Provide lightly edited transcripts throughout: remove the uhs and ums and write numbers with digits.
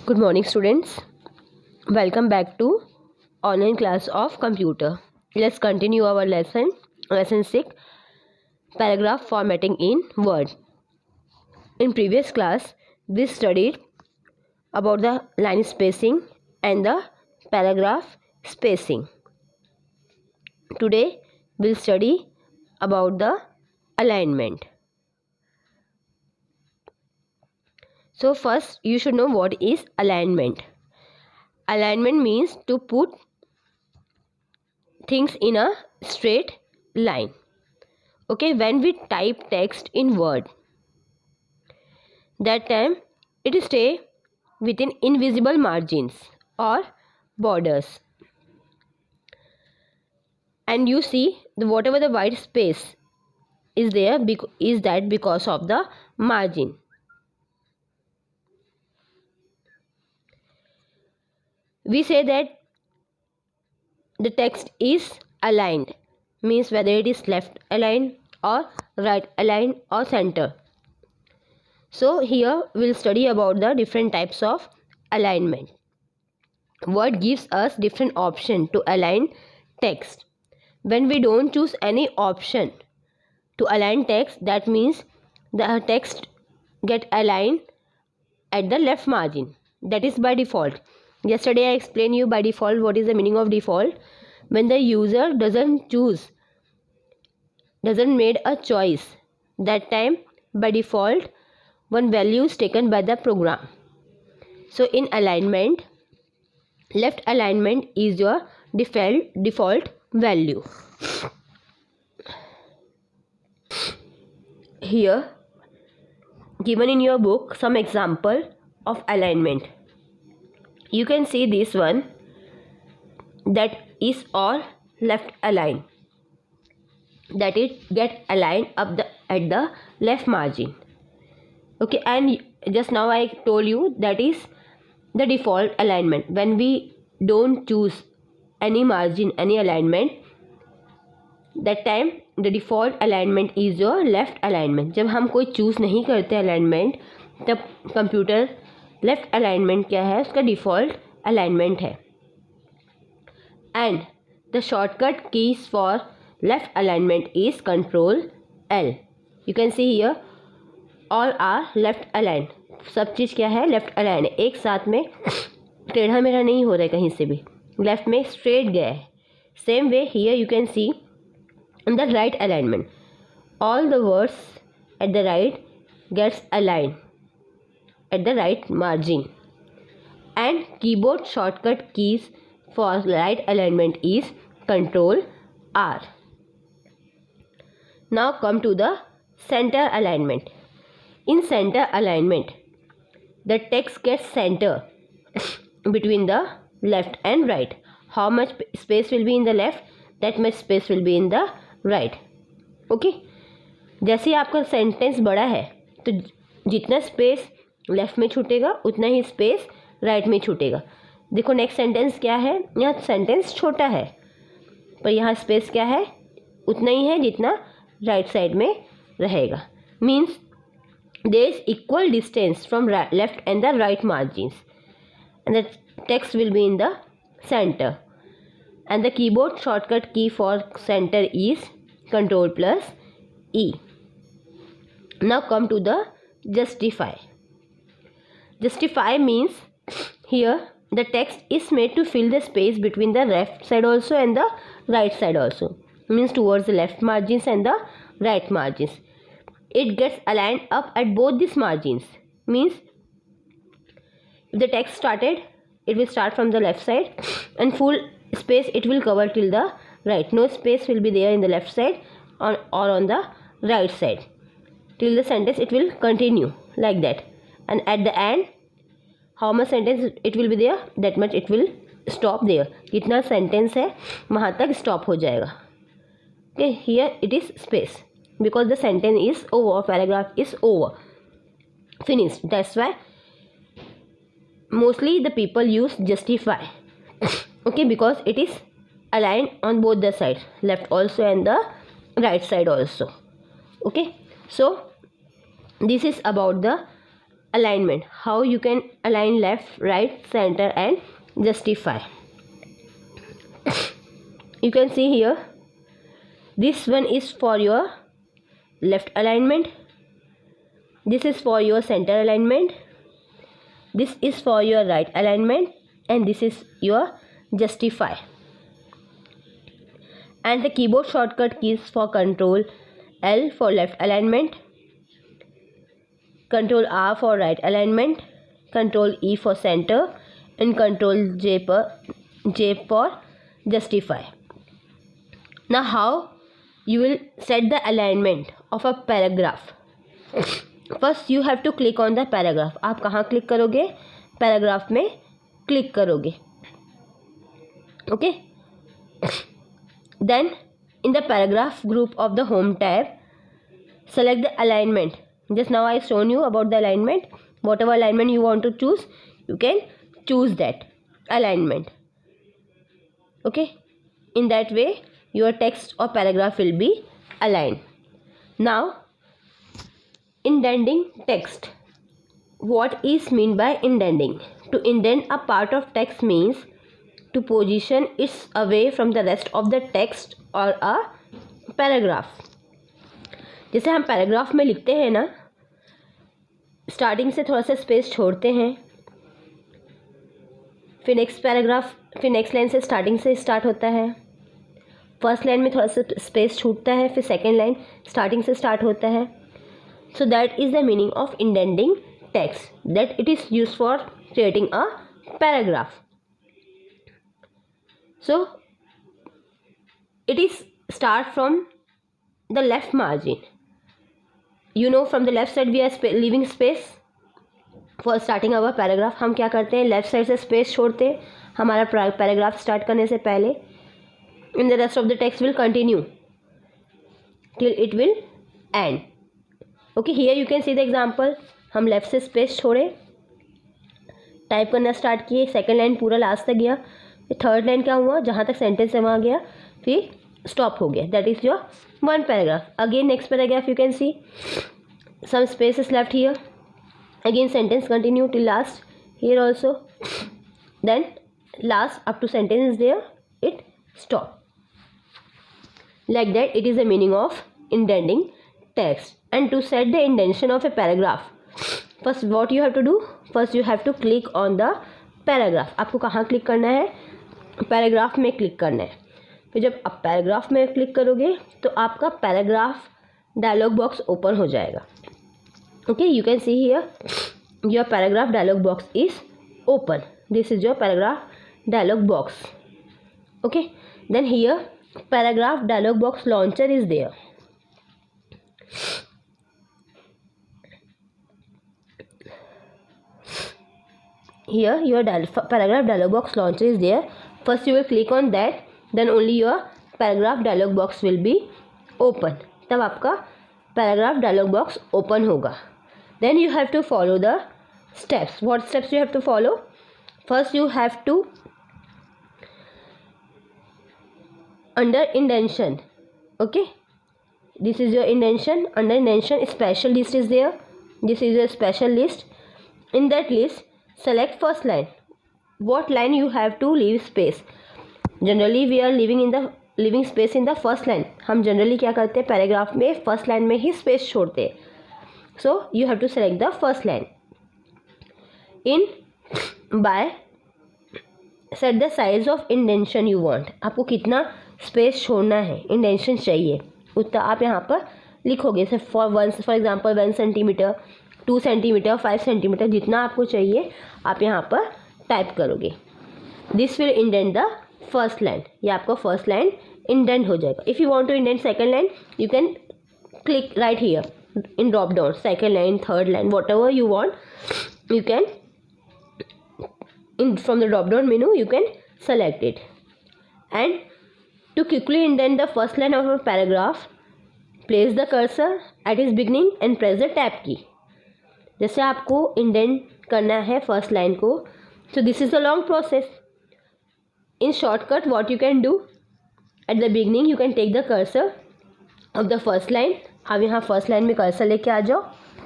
Good morning, students. Welcome back to online class of computer. Let's continue our lesson 6, paragraph formatting in Word. In previous class, we studied about the line spacing and the paragraph spacing. Today, we'll study about the alignment. So first, you should know what is alignment. Alignment means to put things in a straight line. Okay, when we type text in Word, that time it stay within invisible margins or borders, and you see whatever the white space is there is that because of the margin. We say that the text is aligned, means whether it is left aligned or right aligned or center. So here we'll study about the different types of alignment. Word gives us different option to align text. When we don't choose any option to align text, that means the text get aligned at the left margin. That is by default. Yesterday I explained you by default what is the meaning of default. When the user doesn't made a choice, that time by default one value is taken by the program. So in alignment, left alignment is your default value. Here given in your book some example of alignment. You can see this one, that is all left aligned, that it get aligned up at the left margin. Okay, and just now I told you that is the default alignment. When we don't choose any margin, any alignment, that time the default alignment is your left alignment. जब हम कोई choose नहीं करते alignment, तब computer left alignment क्या है, उसका default alignment है. And the shortcut keys for left alignment is Control L. You can see here all are left aligned. सब चीज़ क्या है, लेफ्ट अलाइन है. एक साथ में टेढ़ा मेढ़ा नहीं हो रहा है कहीं से भी, लेफ्ट में स्ट्रेट गया है. Same way here you can C in the right alignment, all the words at the right gets aligned at the right margin. And keyboard shortcut keys for right alignment is Control R. Now come to the center alignment. In center alignment, the text gets center between the left and right. How much space will be in the left, that much space will be in the right. Okay, जैसे आपका sentence बड़ा है तो जितना space left में छूटेगा उतना ही space right में छूटेगा. देखो नेक्स्ट सेंटेंस क्या है, यहाँ सेंटेंस छोटा है पर यहाँ स्पेस क्या है, उतना ही है जितना राइट साइड में रहेगा. Means there is equal distance from left and the right margins, and the text will be in the center. And the keyboard shortcut key for center is Control plus E. Now come to the justify. Justify means here the text is made to fill the space between the left side also and the right side also, means towards the left margins and the right margins. It gets aligned up at both these margins. Means if the text started, it will start from the left side and full space it will cover till the right. No space will be there in the left side or on the right side. Till the sentence it will continue like that. And at the end, how much sentence it will be there, that much it will stop there. जितना sentence है वहाँ तक stop हो जाएगा. Okay, here it is space, because the sentence is over, paragraph is over, finished. That's why mostly the people use justify. Okay, because it is aligned on both the sides, left also and the right side also. Okay, so this is about the alignment, how you can align left, right, center and justify. You can see here, this one is for your left alignment, this is for your center alignment, this is for your right alignment, and this is your justify. And the keyboard shortcut keys for Control L for left alignment, Control R for right alignment, Control E for center, and Control J for justify. Now how you will set the alignment of a paragraph? First you have to click on the paragraph. आप कहाँ click करोगे? Paragraph में click करोगे. Okay. Then in the paragraph group of the home tab, select the alignment. Just now I shown you about the alignment. Whatever alignment you want to choose, you can choose that alignment. Okay. In that way your text or paragraph will be aligned. Now indenting text. What is meant by indenting? To indent a part of text means to position it away from the rest of the text or a paragraph. जैसे हम paragraph में लिखते हैं ना, starting से थोड़ा सा space छोड़ते हैं, फिर नेक्स्ट पैराग्राफ, फिर नेक्स्ट लाइन से स्टार्टिंग से स्टार्ट होता है, फर्स्ट लाइन में थोड़ा सा स्पेस छूटता है, फिर सेकेंड लाइन स्टार्टिंग से स्टार्ट होता है. So that is the meaning of indenting text, that it is use for creating a paragraph. So it is start from the left margin. You know, from the left side we are leaving space for starting our paragraph. हम क्या करते हैं, left side से space छोड़ते हैं हमारा paragraph start करने से पहले. And the rest of the text will continue till it will end. Okay, here you can see the example. हम लेफ्ट से स्पेस छोड़े, टाइप करना स्टार्ट किए, सेकेंड लाइन पूरा लास्ट तक गया, थर्ड लाइन क्या हुआ, जहाँ तक सेंटेंस है वहाँ गया, फिर स्टॉप हो गया. That is your one paragraph. Again next paragraph you can see some space is left here, again sentence continue till last here also, then last up to sentence is there, it stop. Like that it is the meaning of indenting text. And to set the indentation of a paragraph, first what you have to do, first you have to click on the paragraph. आपको कहाँ click करना है, paragraph में click करना है. फिर जब आप पैराग्राफ में क्लिक करोगे तो आपका पैराग्राफ डायलॉग बॉक्स ओपन हो जाएगा. Okay, you can see here your paragraph dialog box is open. This is your paragraph dialog box. Okay, then here paragraph dialog box launcher is there. Here your paragraph dialog box launcher is there. First you will click on that, then only your paragraph dialog box will be open. तब आपका paragraph dialog box open होगा. Then you have to follow the steps. What steps you have to follow? First you have to under indentation. Okay, this is your indentation. Under indentation special list is there. This is your special list. In that list select first line. What line you have to leave space? Generally we are leaving space in the first line. हम generally क्या करते हैं, paragraph में first line में ही space छोड़ते हैं. So you have to select the first line. In by set the size of indentation you want. आपको कितना स्पेस छोड़ना है, इंडेंशन चाहिए, उतना आप यहाँ पर लिखोगे. जैसे for example 1 centimetre, 2 centimetre, 5 centimetre, जितना आपको चाहिए आप यहाँ पर टाइप करोगे. This will indent the first line. ये आपका फर्स्ट लाइन इंडेंट हो जाएगा. If you want to indent second line you can click right here in drop down, second line, third line, whatever you want, you can in from the drop down menu you can select it. And to quickly indent the first line of a paragraph, place the cursor at its beginning and press the tab key. जैसे आपको indent करना है first line को, so this is a long process. In shortcut what you can do, at the beginning you can take the cursor of the first line. अब यहाँ first line में cursor लेके आ जाओ,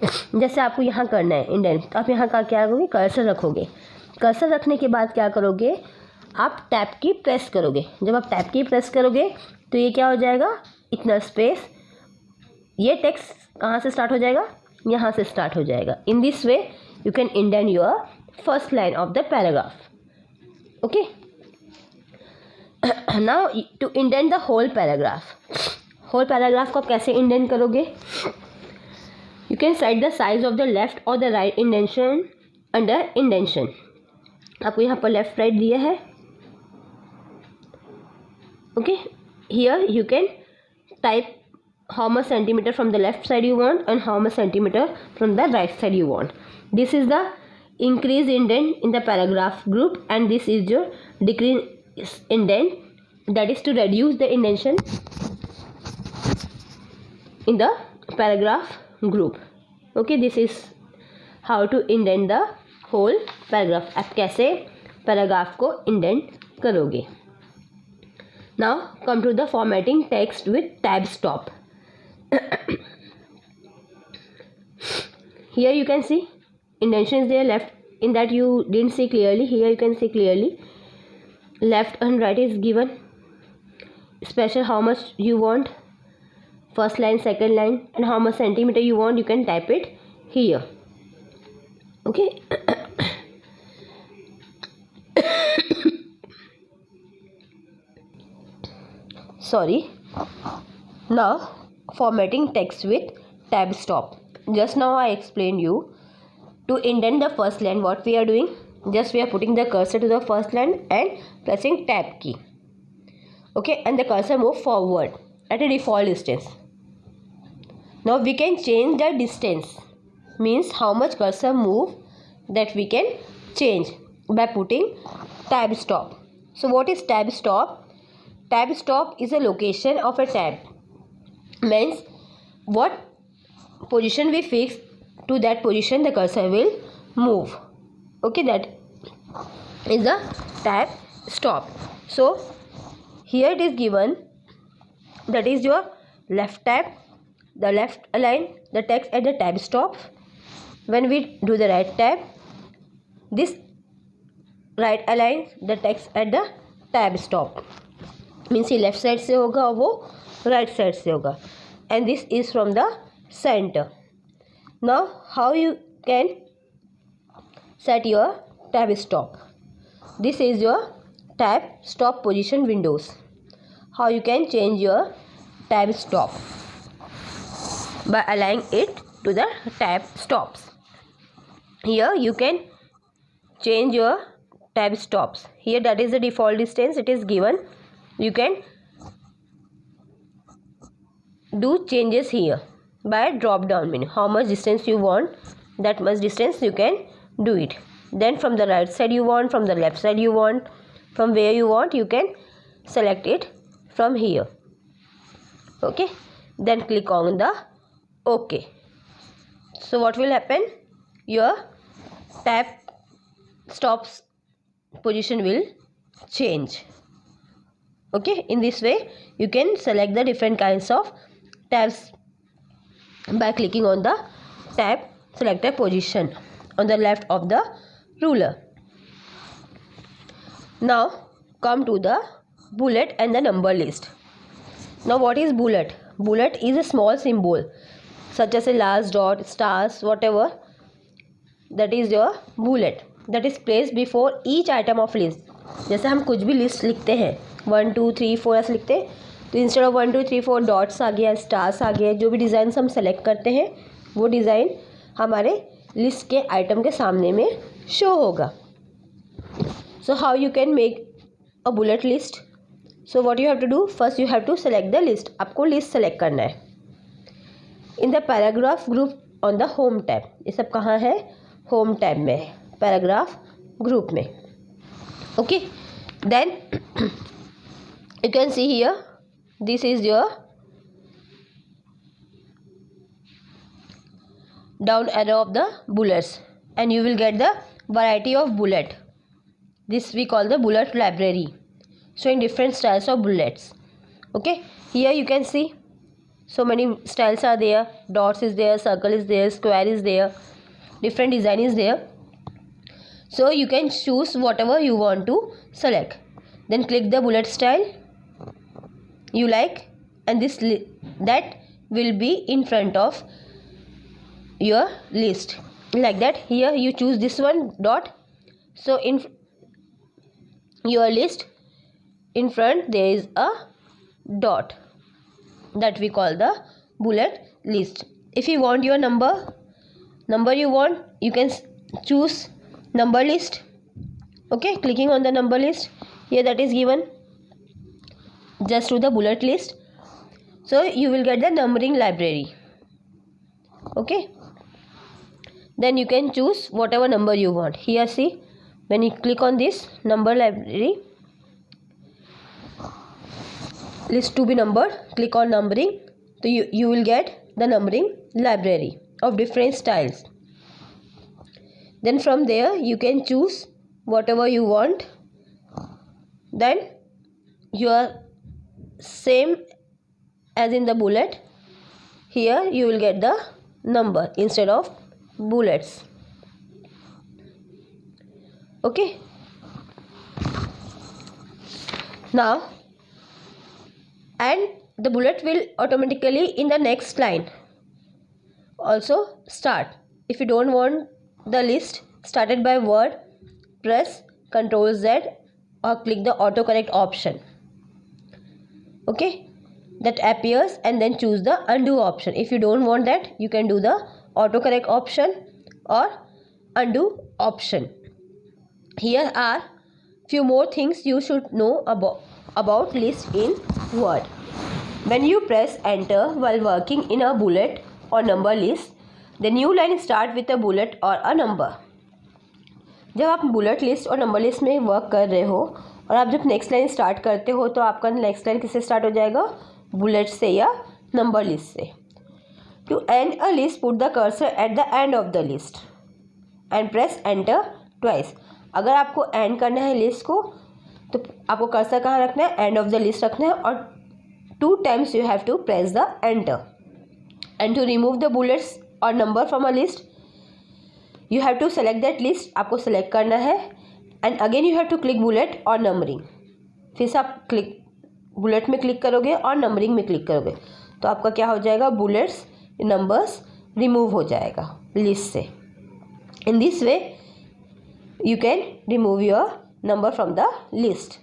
जैसे आपको यहाँ करना है इंडेंट, तो आप यहाँ का क्या करोगे, कर्सर रखोगे। कर्सर रखने के बाद क्या करोगे, आप टैब की प्रेस करोगे। जब आप टैब की प्रेस करोगे तो ये क्या हो जाएगा, इतना स्पेस, ये टेक्स्ट कहाँ से स्टार्ट हो जाएगा, यहाँ से स्टार्ट हो जाएगा। In this way you can indent your first line of the paragraph. Okay, now to indent the whole paragraph. Whole paragraph को आप कैसे इंडेंट करोगे, you can set the size of the left और the right indentation under indentation. आपको यहाँ पर left right दिया है। Okay, here you can type how much centimeter from the left side you want and how much centimeter from the right side you want. This is the increase indent in the paragraph group, and this is your decrease indent, that is to reduce the indentation in the paragraph group. Okay, this is how to indent the whole paragraph. आप कैसे paragraph को indent करोगे। Now come to the formatting text with tab stop. Here you can see indentation is there, left in that you didn't see clearly, here you can see clearly left and right is given, special how much you want, first line, second line, and how much centimeter you want, you can type it here. Okay. Sorry. Now formatting text with tab stop. Just now I explained you to indent the first line. What we are doing, just we are putting the cursor to the first line and pressing tab key. Okay, and the cursor move forward at a default distance. Now we can change the distance, means how much cursor move, that we can change by putting tab stop. So what is tab stop? Tab stop is a location of a tab, means what position we fix, to that position the cursor will move. Okay, that is the tab stop. So here it is given, that is your left tab, the left align the text at the tab stop. When we do the right tab, this right align the text at the tab stop, means ये left side से होगा और वो right side से होगा, and this is from the center. Now how you can set your tab stop? This is your tab stop position windows. How you can change your tab stop? By aligning it to the tab stops. Here you can change your tab stops. Here that is the default distance it is given. You can do changes here by drop down menu. How much distance you want, that much distance you can do it. Then from the right side you want, from the left side you want, from where you want, you can select it from here. Okay, then click on the OK. So what will happen, your tab stops position will change. Okay, in this way you can select the different kinds of tabs by clicking on the tab selected position on the left of the ruler. Now come to the bullet and the number list. Now what is bullet? Bullet is a small symbol such as a large dot, stars, whatever, that is your bullet, that is placed before each item of list. जैसे हम कुछ भी list लिखते हैं 1 2 3 4 ऐसे लिखते हैं, तो इंस्टेड ऑफ 1 2 3 4 डॉट्स आ गया, स्टार्स आ गया, जो भी डिज़ाइन हम सेलेक्ट करते हैं वो डिज़ाइन हमारे लिस्ट के आइटम के सामने में शो होगा. So how you can make a bullet list? So what you have to do, first you have to select the list. आपको लिस्ट सेलेक्ट करना है in the paragraph group on the home tab. ये सब कहाँ है? Home tab में है, paragraph group में. Okay, then you can see here, this is your down arrow of the bullets, and you will get the variety of bullet. This we call the bullet library, showing different styles of bullets. Okay, here you can see So many styles are there. Dots is there, circle is there, square is there, different design is there. So you can choose whatever you want to select. Then click the bullet style you like, and that will be in front of your list like that. Here you choose this one, dot. So in your list in front there is a dot, that we call the bullet list. If you want your number you want, you can choose number list. Okay, clicking on the number list here, that is given just to the bullet list. So you will get the numbering library. Okay, then you can choose whatever number you want. Here see, when you click on this number library, list to be numbered, click on numbering. So you will get the numbering library of different styles. Then from there you can choose whatever you want. Then you are same as in the bullet. Here you will get the number instead of bullets. Okay, now, and the bullet will automatically in the next line also start. If you don't want the list started by word, press Ctrl Z or click the autocorrect option. Okay, that appears, and then choose the undo option. If you don't want that, you can do the autocorrect option or undo option. Here are few more things you should know about list in Word. When you press enter while working in a bullet or number list, the new line start with a bullet or a number. जब आप bullet list और number list में work कर रहे हो और आप जब नेक्स्ट लाइन स्टार्ट करते हो तो आपका नेक्स्ट लाइन किससे स्टार्ट हो जाएगा, बुलेट से या नंबर लिस्ट से. To end a list put the cursor at the end of the list and press enter twice. अगर आपको एंड करना है लिस्ट को तो आपको कर्सर कहाँ रखना है, एंड ऑफ द लिस्ट रखना है, और 2 times you have to press the enter. And to remove the bullets or number from a list, you have to select that list. आपको select करना है, and again you have to click bullet और numbering. फिर से आप bullet में click करोगे और numbering में click करोगे तो आपका क्या हो जाएगा, bullets numbers remove हो जाएगा list से. In this way you can remove your number from the list.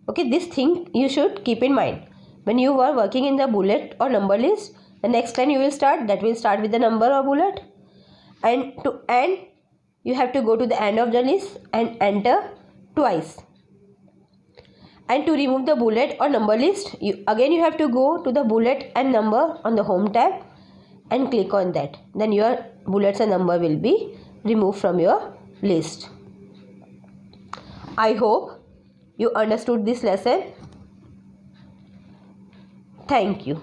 Okay, this thing you should keep in mind. When you are working in the bullet or number list, the next line you will start, that will start with the number or bullet, and to end you have to go to the end of the list and enter twice. And to remove the bullet or number list, you have to go to the bullet and number on the home tab and click on that. Then your bullets and number will be removed from your list. I hope you understood this lesson. Thank you.